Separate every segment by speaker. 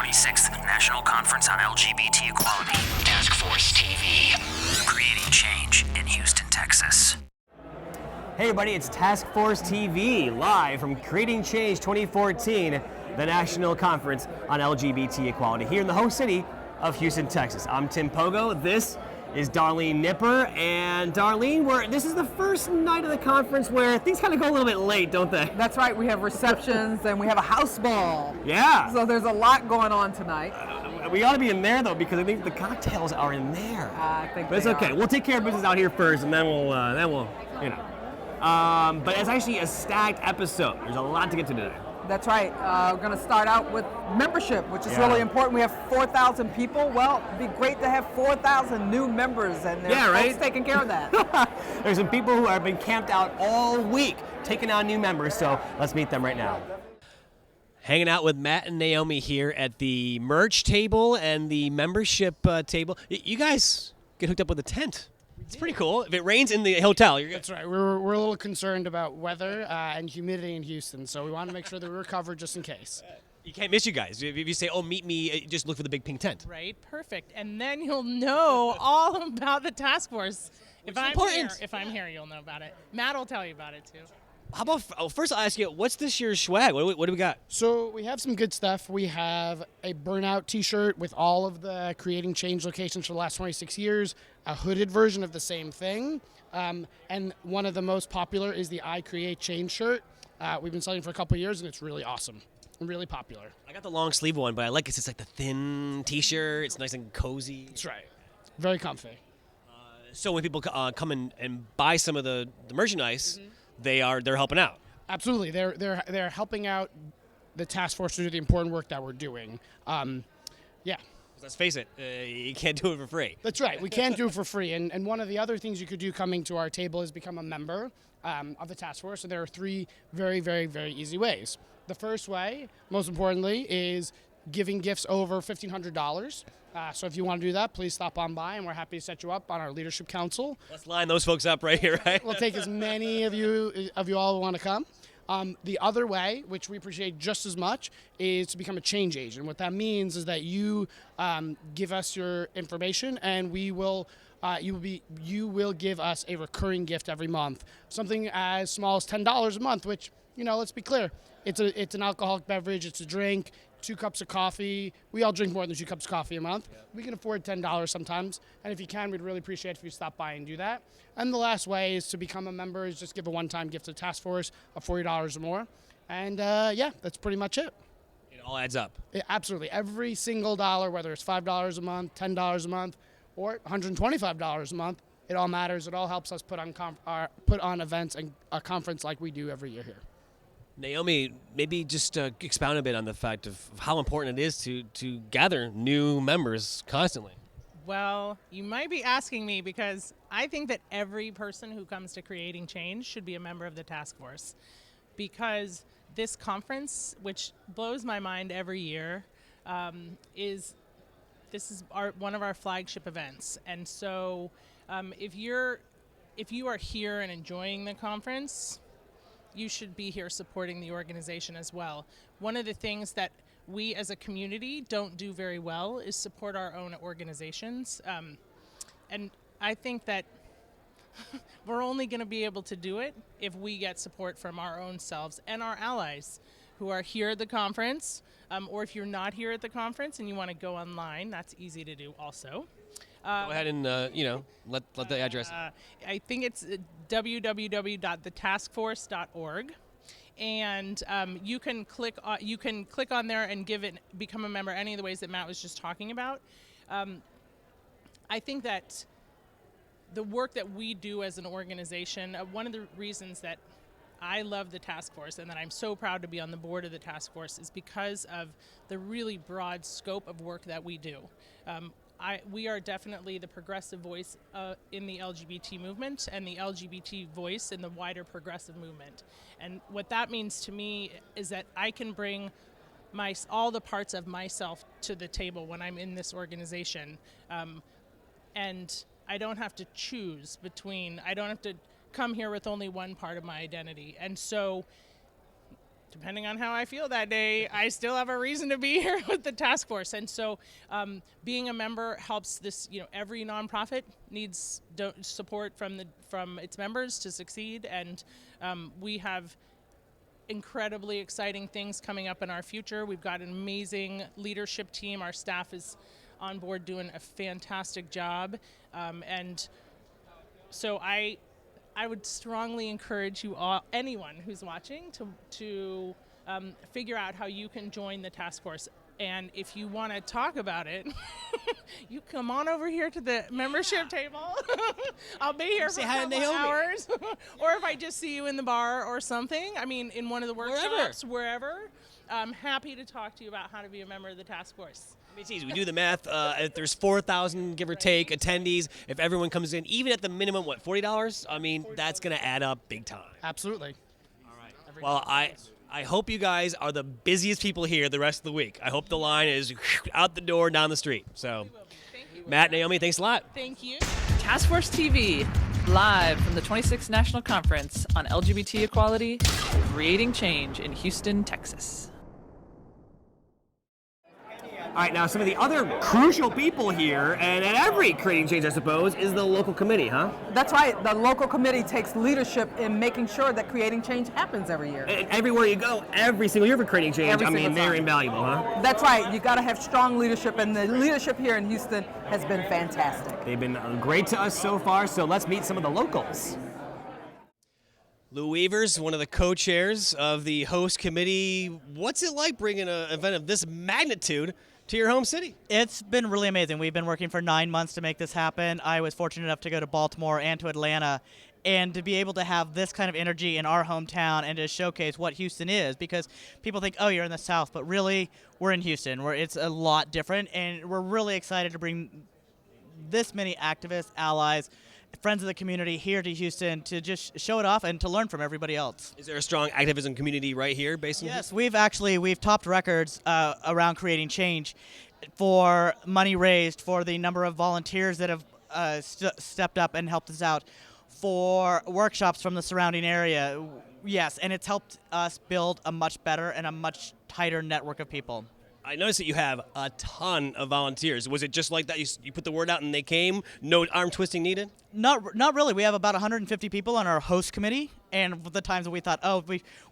Speaker 1: 46th National Conference on LGBT Equality. Task Force TV. Creating change in Houston, Texas.
Speaker 2: Hey everybody, it's Task Force TV, live from Creating Change 2014, the National Conference on LGBT Equality, here in the host city of Houston, Texas. I'm Tim Pogo. This is Darlene Nipper, and Darlene, this is the first night of the conference where things kind of go a little bit late, don't they?
Speaker 3: That's right. We have receptions and we have a house ball.
Speaker 2: Yeah.
Speaker 3: So there's a lot going on tonight.
Speaker 2: We ought to be in there though, because I think the cocktails are in there.
Speaker 3: I think
Speaker 2: but it's okay. We'll take care of business out here first, and then we'll, you know. But it's actually a stacked episode. There's a lot to get to today.
Speaker 3: That's right. We're going to start out with membership, which is really important. We have 4,000 people. Well, it'd be great to have 4,000 new members, and folks taking care of that.
Speaker 2: There's some people who have been camped out all week, taking on new members, so let's meet them right now. Hanging out with Matt and Naomi here at the merch table and the membership table. You guys get hooked up with a tent. It's pretty cool. If it rains in the hotel, you're good.
Speaker 4: That's right. We're a little concerned about weather and humidity in Houston, so we want to make sure that we're covered just in case.
Speaker 2: You can't miss you guys. If you say, oh, meet me, just look for the big pink tent.
Speaker 5: Right, perfect. And then you'll know all about the task force. If I'm here, you'll know about it. Matt will tell you about it, too.
Speaker 2: How about, first I'll ask you, what's this year's swag? What do we got?
Speaker 4: So we have some good stuff. We have a burnout t-shirt with all of the Creating Change locations for the last 26 years, a hooded version of the same thing, and one of the most popular is the I Create Change shirt. We've been selling for a couple of years, and it's really awesome and really popular.
Speaker 2: I got the long sleeve one, but I like it. It's like the thin t-shirt. It's nice and cozy.
Speaker 4: That's right. Very comfy.
Speaker 2: So when people come and buy some of the merchandise, they're helping out.
Speaker 4: Absolutely, they're helping out the task force to do the important work that we're doing. Yeah.
Speaker 2: Let's face it, you can't do it for free.
Speaker 4: That's right, we can't do it for free. And one of the other things you could do coming to our table is become a member of the task force. And there are three very, very, very easy ways. The first way, most importantly, is giving gifts over $1,500. So if you want to do that, please stop on by, and we're happy to set you up on our leadership council.
Speaker 2: Let's line those folks up right here, right?
Speaker 4: We'll take as many of you all who want to come. The other way, which we appreciate just as much, is to become a change agent. What that means is that you give us your information, and you will give us a recurring gift every month, something as small as $10 a month. Which, let's be clear, it's an alcoholic beverage, it's a drink. 2 cups of coffee. We all drink more than 2 cups of coffee a month. Yeah. We can afford $10 sometimes. And if you can, we'd really appreciate it if you stop by and do that. And the last way is to become a member, is just give a one-time gift to the task force of $40 or more. And that's pretty much it.
Speaker 2: It all adds up.
Speaker 4: Absolutely. Every single dollar, whether it's $5 a month, $10 a month, or $125 a month, it all matters. It all helps us put on events and a conference like we do every year here.
Speaker 2: Naomi, maybe just expound a bit on the fact of how important it is to gather new members constantly.
Speaker 5: Well, you might be asking me, because I think that every person who comes to Creating Change should be a member of the task force, because this conference, which blows my mind every year, is one of our flagship events. And so if you are here and enjoying the conference, you should be here supporting the organization as well. One of the things that we as a community don't do very well is support our own organizations. And I think that we're only going to be able to do it if we get support from our own selves and our allies who are here at the conference. Or if you're not here at the conference and you want to go online, that's easy to do also.
Speaker 2: Go ahead and let the address.
Speaker 5: I think it's www.thetaskforce.org, and you can click on there and become a member any of the ways that Matt was just talking about. I think that the work that we do as an organization, one of the reasons that I love the task force and that I'm so proud to be on the board of the task force is because of the really broad scope of work that we do. We are definitely the progressive voice in the LGBT movement and the LGBT voice in the wider progressive movement. And what that means to me is that I can bring all the parts of myself to the table when I'm in this organization. And I don't have to choose I don't have to come here with only one part of my identity. And so depending on how I feel that day, I still have a reason to be here with the task force. And so being a member helps this, every nonprofit needs support from its members to succeed. And we have incredibly exciting things coming up in our future. We've got an amazing leadership team. Our staff is on board doing a fantastic job. And so I would strongly encourage you all, anyone who's watching, to figure out how you can join the task force. And if you want to talk about it, you come on over here to the membership table. I'll be here for a couple hours. Or if I just see you in the bar or something, in one of the workshops, wherever, I'm happy to talk to you about how to be a member of the task force.
Speaker 2: It's easy. We do the math. If there's 4,000, give or take, attendees, if everyone comes in, even at the minimum, $40? That's going to add up big time.
Speaker 4: Absolutely.
Speaker 2: All right. Well, I hope you guys are the busiest people here the rest of the week. I hope the line is out the door, down the street. So, Matt, Naomi, thanks a lot.
Speaker 5: Thank you.
Speaker 6: Task Force TV, live from the 26th National Conference on LGBT equality, creating change in Houston, Texas.
Speaker 2: All right, now some of the other crucial people here, and at every Creating Change, I suppose, is the local committee, huh?
Speaker 3: That's right. The local committee takes leadership in making sure that creating change happens every year.
Speaker 2: And everywhere you go, every single year for Creating Change, they're invaluable, huh?
Speaker 3: That's right. You got to have strong leadership, and the leadership here in Houston has been fantastic.
Speaker 2: They've been great to us so far, so let's meet some of the locals. Lou Weavers, one of the co-chairs of the host committee. What's it like bringing an event of this magnitude to your home city?
Speaker 7: It's been really amazing. We've been working for 9 months to make this happen. I was fortunate enough to go to Baltimore and to Atlanta, and to be able to have this kind of energy in our hometown and to showcase what Houston is, because people think, oh, you're in the South, but really we're in Houston, where it's a lot different, and we're really excited to bring this many activists, allies, friends of the community here to Houston to just show it off and to learn from everybody else.
Speaker 2: Is there a strong activism community right here based in
Speaker 7: Yes,
Speaker 2: Houston?
Speaker 7: we've topped records around creating change for money raised, for the number of volunteers that have stepped up and helped us out, for workshops from the surrounding area. Yes, and it's helped us build a much better and a much tighter network of people.
Speaker 2: I noticed that you have a ton of volunteers. Was it just like that? You put the word out and they came? No arm twisting needed?
Speaker 7: Not really. We have about 150 people on our host committee, and the times that we thought,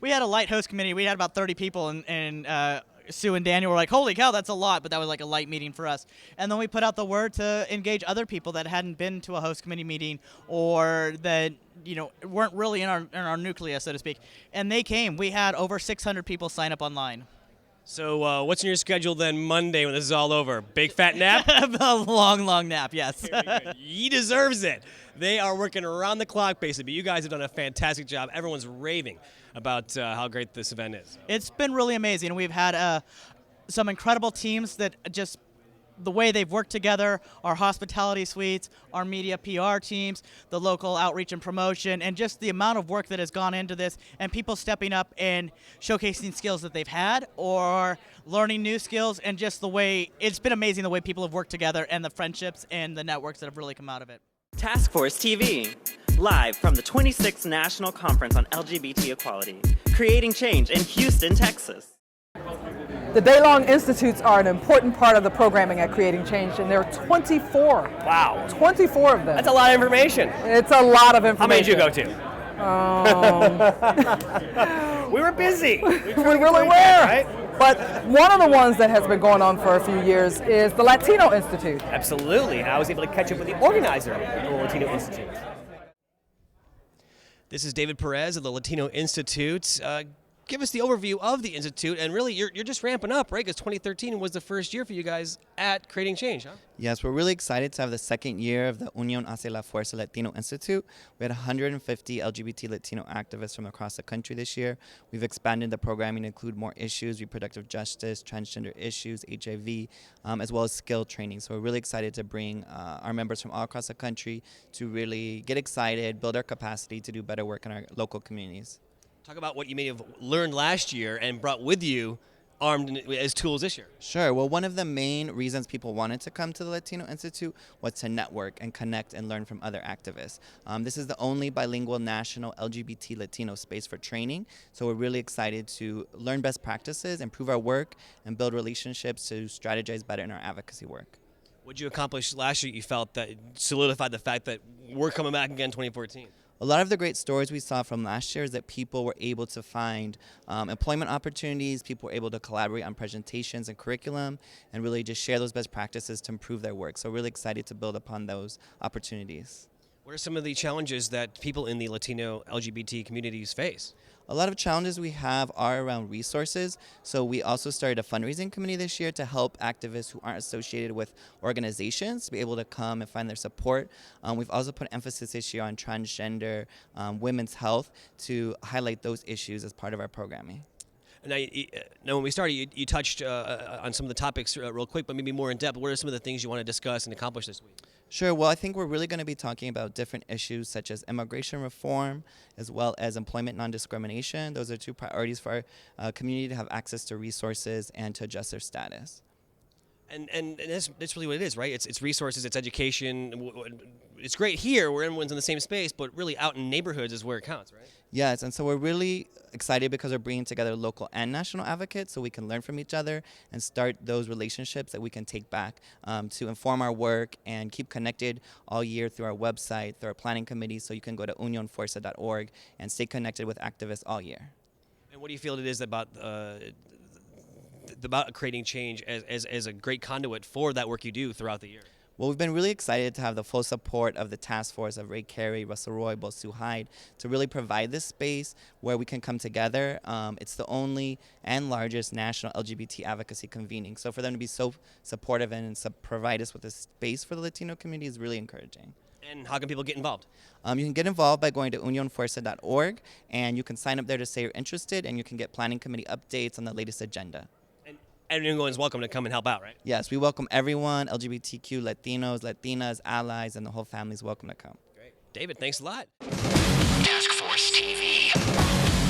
Speaker 7: we had a light host committee, we had about 30 people, and Sue and Daniel were like, holy cow, that's a lot, but that was like a light meeting for us. And then we put out the word to engage other people that hadn't been to a host committee meeting, or that weren't really in our nucleus, so to speak. And they came. We had over 600 people sign up online.
Speaker 2: So what's in your schedule then Monday when this is all over? Big fat nap?
Speaker 7: A long nap, yes.
Speaker 2: He deserves it. They are working around the clock, basically. But you guys have done a fantastic job. Everyone's raving about how great this event is.
Speaker 7: It's been really amazing. We've had some incredible teams that just the way they've worked together, our hospitality suites, our media PR teams, the local outreach and promotion, and just the amount of work that has gone into this, and people stepping up and showcasing skills that they've had or learning new skills, and just the way it's been amazing the way people have worked together and the friendships and the networks that have really come out of it.
Speaker 8: Task Force TV, live from the 26th National Conference on LGBT Equality, creating change in Houston, Texas.
Speaker 3: The day-long institutes are an important part of the programming at Creating Change, and there are 24.
Speaker 2: Wow.
Speaker 3: 24 of them.
Speaker 2: That's a lot of information.
Speaker 3: It's a lot of information.
Speaker 2: How many did you go to? We were busy. We
Speaker 3: really were. Right? But one of the ones that has been going on for a few years is the Latino Institute.
Speaker 2: Absolutely. I was able to catch up with the organizer of the Latino Institute. This is David Perez of the Latino Institute. Give us the overview of the Institute, and really, you're just ramping up, right? Because 2013 was the first year for you guys at Creating Change, huh?
Speaker 9: Yes, we're really excited to have the second year of the Unión Hacia la Fuerza Latino Institute. We had 150 LGBT Latino activists from across the country this year. We've expanded the programming to include more issues, reproductive justice, transgender issues, HIV, as well as skill training. So we're really excited to bring our members from all across the country to really get excited, build our capacity to do better work in our local communities.
Speaker 2: Talk about what you may have learned last year and brought with you armed as tools this year?
Speaker 9: Sure. Well, one of the main reasons people wanted to come to the Latino Institute was to network and connect and learn from other activists. This is the only bilingual national LGBT Latino space for training, so we're really excited to learn best practices, improve our work, and build relationships to strategize better in our advocacy work.
Speaker 2: What did you accomplish last year you felt that solidified the fact that we're coming back again in 2014?
Speaker 9: A lot of the great stories we saw from last year is that people were able to find employment opportunities, people were able to collaborate on presentations and curriculum, and really just share those best practices to improve their work. So really excited to build upon those opportunities.
Speaker 2: What are some of the challenges that people in the Latino LGBT communities face?
Speaker 9: A lot of challenges we have are around resources. So we also started a fundraising committee this year to help activists who aren't associated with organizations to be able to come and find their support. We've also put emphasis this year on transgender, women's health to highlight those issues as part of our programming.
Speaker 2: Now, when we started, you touched on some of the topics real quick, but maybe more in depth. What are some of the things you want to discuss and accomplish this week?
Speaker 9: Sure. Well, I think we're really going to be talking about different issues such as immigration reform as well as employment non-discrimination. Those are two priorities for our community to have access to resources and to adjust their status.
Speaker 2: And that's really what it is, right? It's resources, it's education. It's great here where everyone's in the same space, but really out in neighborhoods is where it counts, right?
Speaker 9: Yes, and so we're really excited because we're bringing together local and national advocates so we can learn from each other and start those relationships that we can take back to inform our work and keep connected all year through our website, through our planning committee, so you can go to unionfuerza.org and stay connected with activists all year.
Speaker 2: And what do you feel it is about creating change as a great conduit for that work you do throughout the year?
Speaker 9: Well, we've been really excited to have the full support of the task force of Ray Carey, Russell Roy, Bosu Hyde to really provide this space where we can come together. It's the only and largest national LGBT advocacy convening. So for them to be so supportive and provide us with a space for the Latino community is really encouraging.
Speaker 2: And how can people get involved?
Speaker 9: You can get involved by going to unionfuerza.org, and you can sign up there to say you're interested, and you can get planning committee updates on the latest agenda.
Speaker 2: Everyone's welcome to come and help out, right?
Speaker 9: Yes, we welcome everyone, LGBTQ, Latinos, Latinas, allies, and the whole family is welcome to come.
Speaker 2: Great. David, thanks a lot.
Speaker 1: Task Force TV.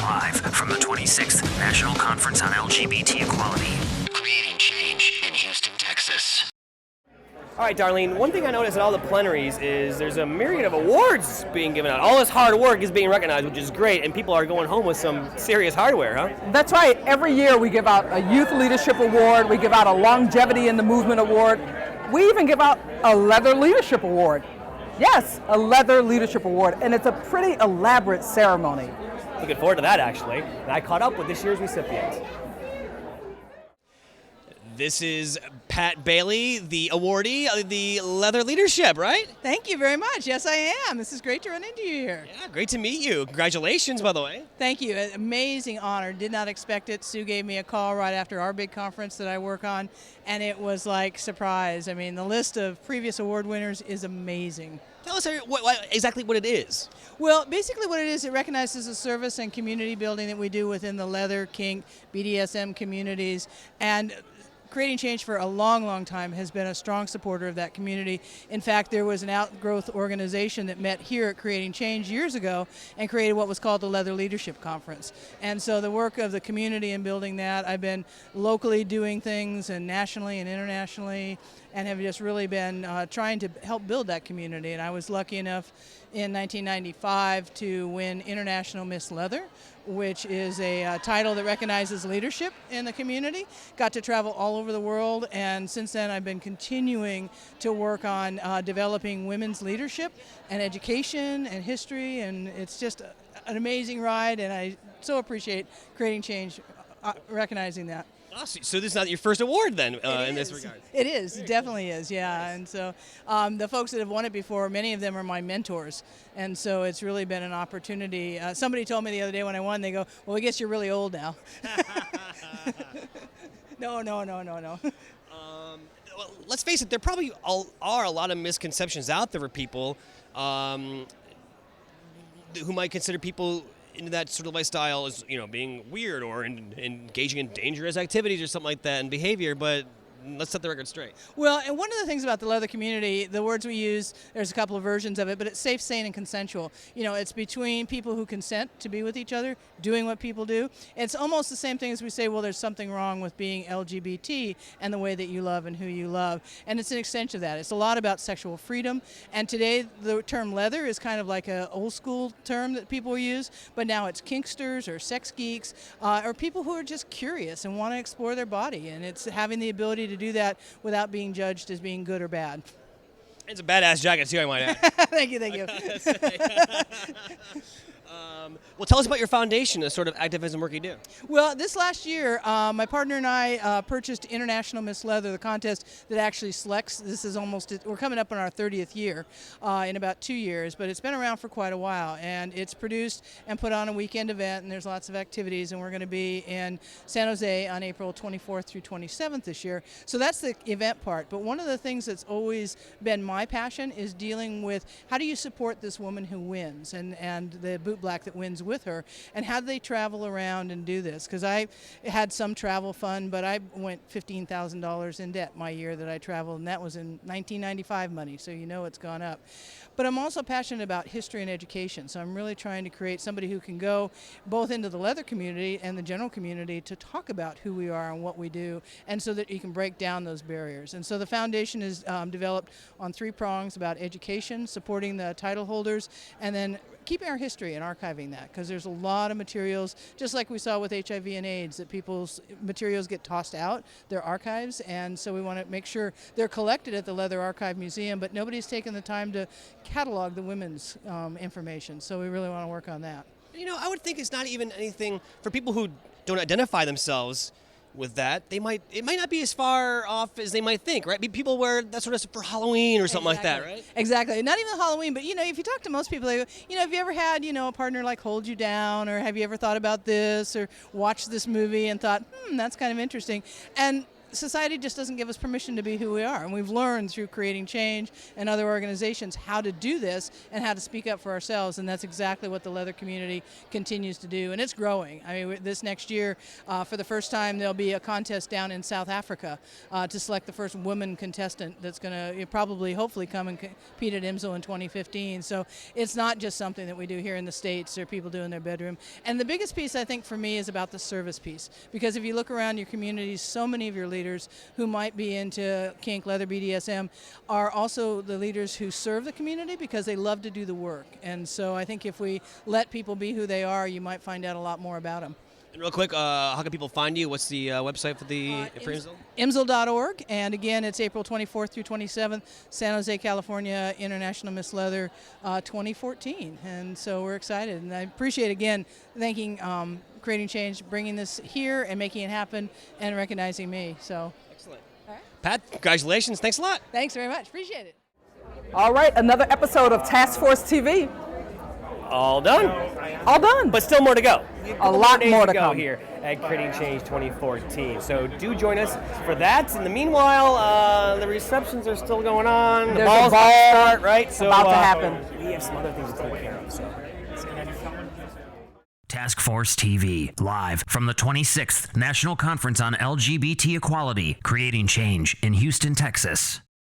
Speaker 1: Live from the 26th National Conference on LGBT Equality. Creating change in Houston, Texas.
Speaker 2: All right, Darlene, one thing I noticed at all the plenaries is there's a myriad of awards being given out. All this hard work is being recognized, which is great, and people are going home with some serious hardware, huh?
Speaker 3: That's right. Every year we give out a Youth Leadership Award, we give out a Longevity in the Movement Award, we even give out a Leather Leadership Award. Yes, a Leather Leadership Award, and it's a pretty elaborate ceremony.
Speaker 2: Looking forward to that, actually. And I caught up with this year's recipient. This is Pat Bailey, the awardee of the Leather Leadership, right?
Speaker 10: Thank you very much. Yes, I am. This is great to run into you here.
Speaker 2: Yeah, great to meet you. Congratulations, by the way.
Speaker 10: Thank you. An amazing honor. Did not expect it. Sue gave me a call right after our big conference that I work on, and it was like surprise. I mean, the list of previous award winners is amazing.
Speaker 2: Tell us exactly what it is.
Speaker 10: Well, basically what it is, it recognizes the service and community building that we do within the leather, kink, BDSM communities, and Creating Change for a long, long time has been a strong supporter of that community. In fact, there was an outgrowth organization that met here at Creating Change years ago and created what was called the Leather Leadership Conference. And so the work of the community in building that, I've been locally doing things and nationally and internationally, and have just really been trying to help build that community. And I was lucky enough in 1995 to win International Miss Leather, which is a title that recognizes leadership in the community. Got to travel all over the world, and since then I've been continuing to work on developing women's leadership and education and history, and it's just an amazing ride, and I so appreciate Creating Change recognizing that.
Speaker 2: Awesome. So this is not your first award then in this regard?
Speaker 10: It is. It definitely is, yeah. And so the folks that have won it before, many of them are my mentors. And so it's really been an opportunity. Somebody told me the other day when I won, they go, well, I guess you're really old now. No.
Speaker 2: Well, let's face it, there probably are a lot of misconceptions out there for people who might consider people into that sort of lifestyle as, being weird or engaging in dangerous activities or something like that and behavior, but Let's set the record straight.
Speaker 10: Well, and one of the things about the leather community, the words we use, there's a couple of versions of it, but it's safe, sane, and consensual. You know, it's between people who consent to be with each other, doing what people do. It's almost the same thing as we say, well, there's something wrong with being LGBT and the way that you love and who you love. And it's an extension of that. It's a lot about sexual freedom. And today, the term leather is kind of like an old school term that people use, but now it's kinksters or sex geeks or people who are just curious and want to explore their body. And it's having the ability to do that without being judged as being good or bad.
Speaker 2: It's a badass jacket too, I might add.
Speaker 10: Thank you.
Speaker 2: Well, tell us about your foundation, the sort of activism work you do.
Speaker 10: Well, this last year, my partner and I purchased International Miss Leather, the contest that actually selects. This is we're coming up on our 30th year in about 2 years, but it's been around for quite a while. And it's produced and put on a weekend event, and there's lots of activities. And we're going to be in San Jose on April 24th through 27th this year. So that's the event part. But one of the things that's always been my passion is dealing with how do you support this woman who wins and the bootblack that wins with her, and how do they travel around and do this? Because I had some travel fund, but I went $15,000 in debt my year that I traveled, and that was in 1995 money, so you know it's gone up. But I'm also passionate about history and education, so I'm really trying to create somebody who can go both into the leather community and the general community to talk about who we are and what we do, and so that you can break down those barriers. And so the foundation is developed on 3 prongs about education, supporting the title holders, and then keeping our history and archiving that, because there's a lot of materials, just like we saw with HIV and AIDS, that people's materials get tossed out, their archives, and so we want to make sure they're collected at the Leather Archive Museum, but nobody's taken the time to catalog the women's information, so we really want to work on that.
Speaker 2: You know, I would think it's not even anything for people who don't identify themselves with that. It might not be as far off as they might think, right? People wear that sort of stuff for Halloween or something like that, right?
Speaker 10: Exactly. Not even Halloween, but, you know, if you talk to most people, they go, you know, have you ever had, you know, a partner like hold you down, or have you ever thought about this, or watched this movie and thought, that's kind of interesting. And society just doesn't give us permission to be who we are. And we've learned through Creating Change and other organizations how to do this and how to speak up for ourselves. And that's exactly what the leather community continues to do. And it's growing. I mean, this next year, for the first time, there'll be a contest down in South Africa to select the first woman contestant that's going to probably, hopefully, come and compete at IMSL in 2015. So it's not just something that we do here in the States or people do in their bedroom. And the biggest piece, I think, for me is about the service piece. Because if you look around your communities, so many of your leaders who might be into kink, leather, BDSM are also the leaders who serve the community because they love to do the work. And so I think if we let people be who they are, you might find out a lot more about them.
Speaker 2: And real quick, how can people find you? What's the website for the IMSL?
Speaker 10: IMSL.org, and again, it's April 24th through 27th, San Jose, California, International Miss Leather 2014. And so we're excited, and I appreciate, again, thanking Creating Change, bringing this here and making it happen and recognizing me. So
Speaker 2: excellent.
Speaker 10: All right.
Speaker 2: Pat, congratulations. Thanks a lot.
Speaker 10: Thanks very much. Appreciate it.
Speaker 3: All right, another episode of Task Force TV.
Speaker 2: All done.
Speaker 3: All done.
Speaker 2: But still more to go.
Speaker 3: A lot more to
Speaker 2: go
Speaker 3: come
Speaker 2: here at Creating Change 2014. So do join us for that. In the meanwhile, the receptions are still going on.
Speaker 3: There's
Speaker 2: the ball's
Speaker 3: a ball
Speaker 2: about to start, right? So
Speaker 3: about to happen.
Speaker 2: We have some other things to take care of. So.
Speaker 1: Task Force TV, live from the 26th National Conference on LGBT Equality, Creating Change in Houston, Texas.